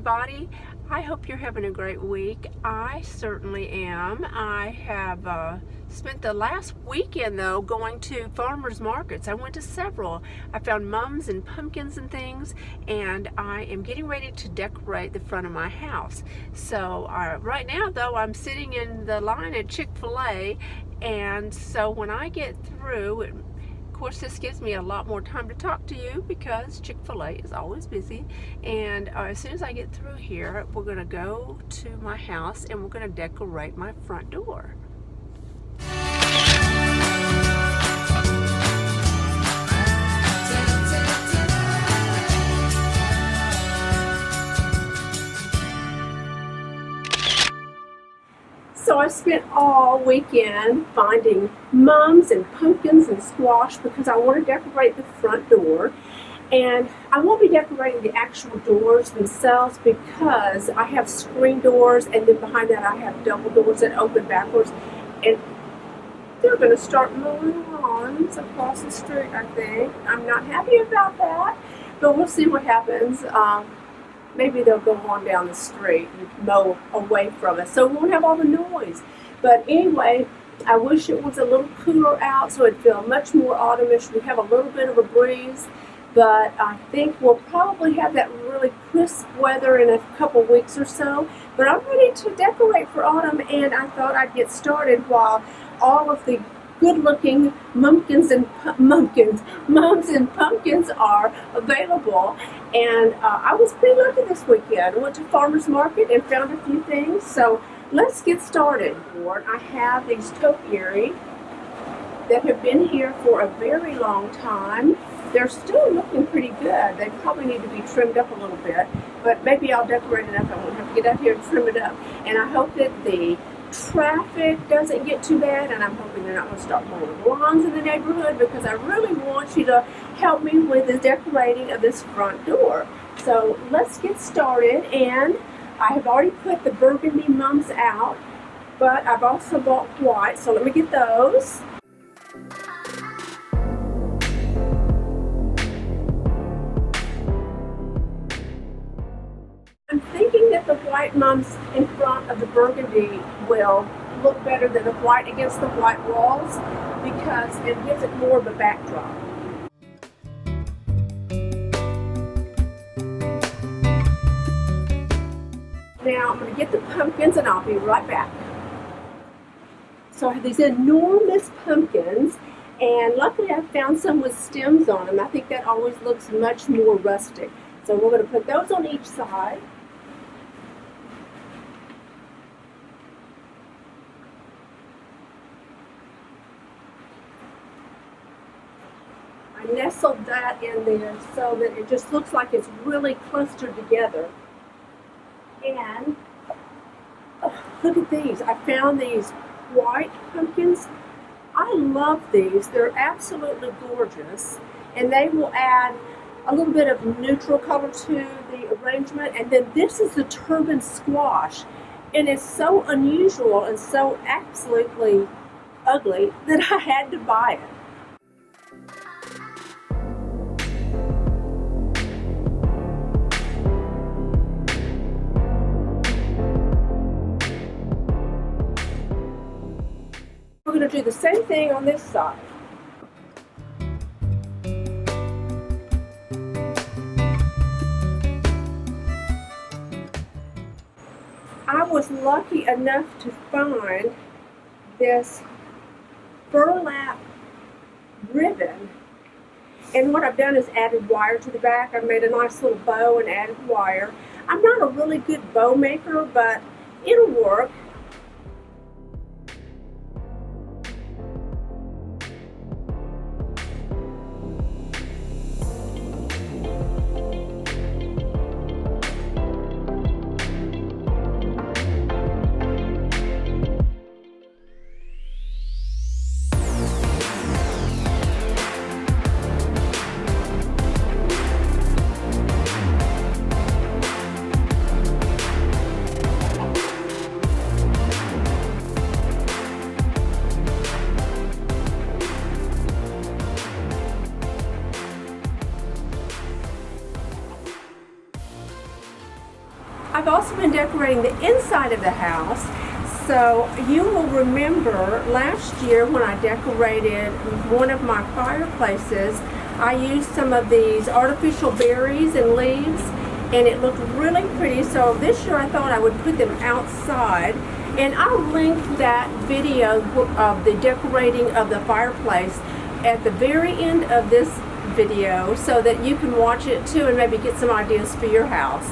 everybody. I hope you're having a great week. I certainly am. I have spent the last weekend though going to farmers markets. I went to several. I found mums and pumpkins and things, and I am getting ready to decorate the front of my house. So right now though, I'm sitting in the line at Chick-fil-A, and so when I get through, of course, this gives me a lot more time to talk to you because Chick-fil-A is always busy. And as soon as I get through here, we're going to go to my house and we're going to decorate my front door. So I spent all weekend finding mums and pumpkins and squash because I want to decorate the front door. And I won't be decorating the actual doors themselves because I have screen doors, and then behind that I have double doors that open backwards. And they're going to start mowing lawns across the street, I think. I'm not happy about that, but we'll see what happens. Maybe they'll go on down the street and mow away from us, so we won't have all the noise. But anyway, I wish it was a little cooler out so it'd feel much more autumnish. We have a little bit of a breeze, but I think we'll probably have that really crisp weather in a couple weeks or so. But I'm ready to decorate for autumn, and I thought I'd get started while all of the good-looking mums and pumpkins are available. And I was pretty lucky this weekend. I went to farmers market and found a few things. So let's get started. I have these topiary that have been here for a very long time. They're still looking pretty good. They probably need to be trimmed up a little bit, but maybe I'll decorate enough I won't have to get out here and trim it up. And I hope that the traffic doesn't get too bad, and I'm hoping they're not going to start mowing lawns in the neighborhood, because I really want you to help me with the decorating of this front door. So let's get started. And I have already put the burgundy mums out, but I've also bought white, so let me get those. I'm thinking that the white mums in front of the burgundy will look better than the white against the white walls because it gives it more of a backdrop. Now I'm going to get the pumpkins and I'll be right back. So I have these enormous pumpkins, and luckily I found some with stems on them. I think that always looks much more rustic. So we're going to put those on each side. I nestled that in there so that it just looks like it's really clustered together. And look at these. I found these white pumpkins. I love these. They're absolutely gorgeous, and they will add a little bit of neutral color to the arrangement. And then this is the turban squash, and it's so unusual and so absolutely ugly that I had to buy it. We're going to do the same thing on this side. I was lucky enough to find this burlap ribbon, and what I've done is added wire to the back. I've made a nice little bow and added wire. I'm not a really good bow maker, but it'll work. I've also been decorating the inside of the house. So you will remember last year when I decorated one of my fireplaces, I used some of these artificial berries and leaves, and it looked really pretty. So this year I thought I would put them outside, and I'll link that video of the decorating of the fireplace at the very end of this video so that you can watch it too and maybe get some ideas for your house.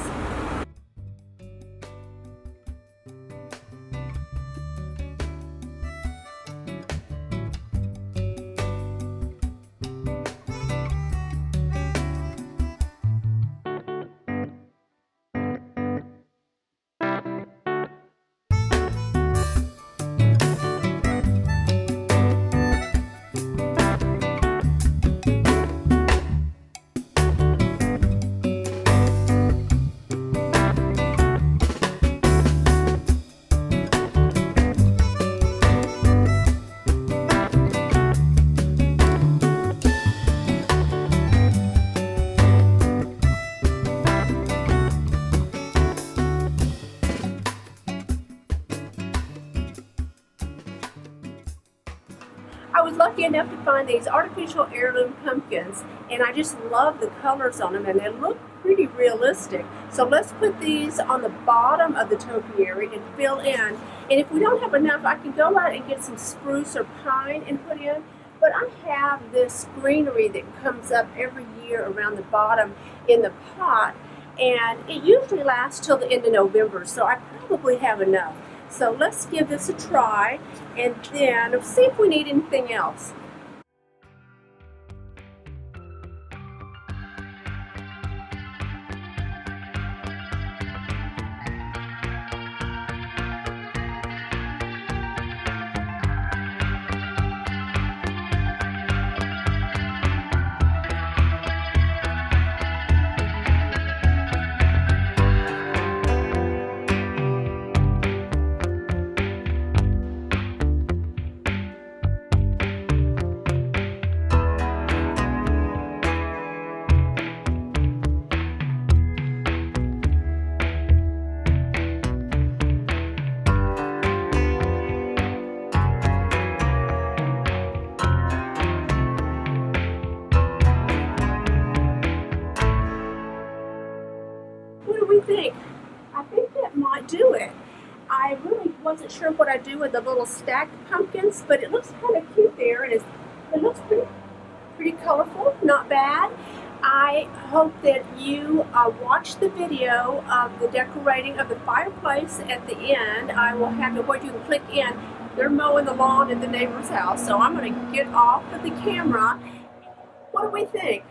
I was lucky enough to find these artificial heirloom pumpkins, and I just love the colors on them, and they look pretty realistic. So let's put these on the bottom of the topiary and fill in. And if we don't have enough, I can go out and get some spruce or pine and put in. But I have this greenery that comes up every year around the bottom in the pot, and it usually lasts till the end of November, so I probably have enough. So let's give this a try and then see if we need anything else. What do we think? I think that might do it. I really wasn't sure what I'd do with the little stacked pumpkins, but it looks kind of cute there, and it looks pretty colorful, not bad. I hope that you watch the video of the decorating of the fireplace at the end. I will have it where you can click in. They're mowing the lawn at the neighbor's house, so I'm going to get off of the camera. What do we think?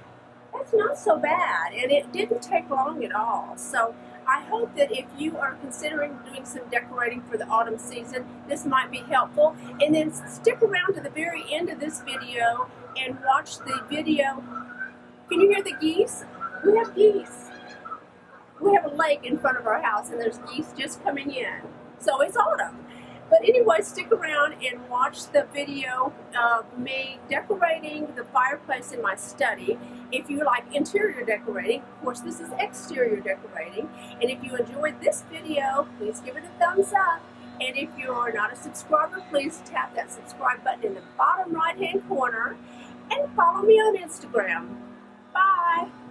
That's not so bad, and it didn't take long at all. So I hope that if you are considering doing some decorating for the autumn season, this might be helpful. And then stick around to the very end of this video and watch the video. Can you hear the geese? We have geese. We have a lake in front of our house, and there's geese just coming in. So it's autumn. But anyway, stick around and watch the video of me decorating the fireplace in my study. If you like interior decorating, of course this is exterior decorating. And if you enjoyed this video, please give it a thumbs up. And if you're not a subscriber, please tap that subscribe button in the bottom right-hand corner and follow me on Instagram. Bye!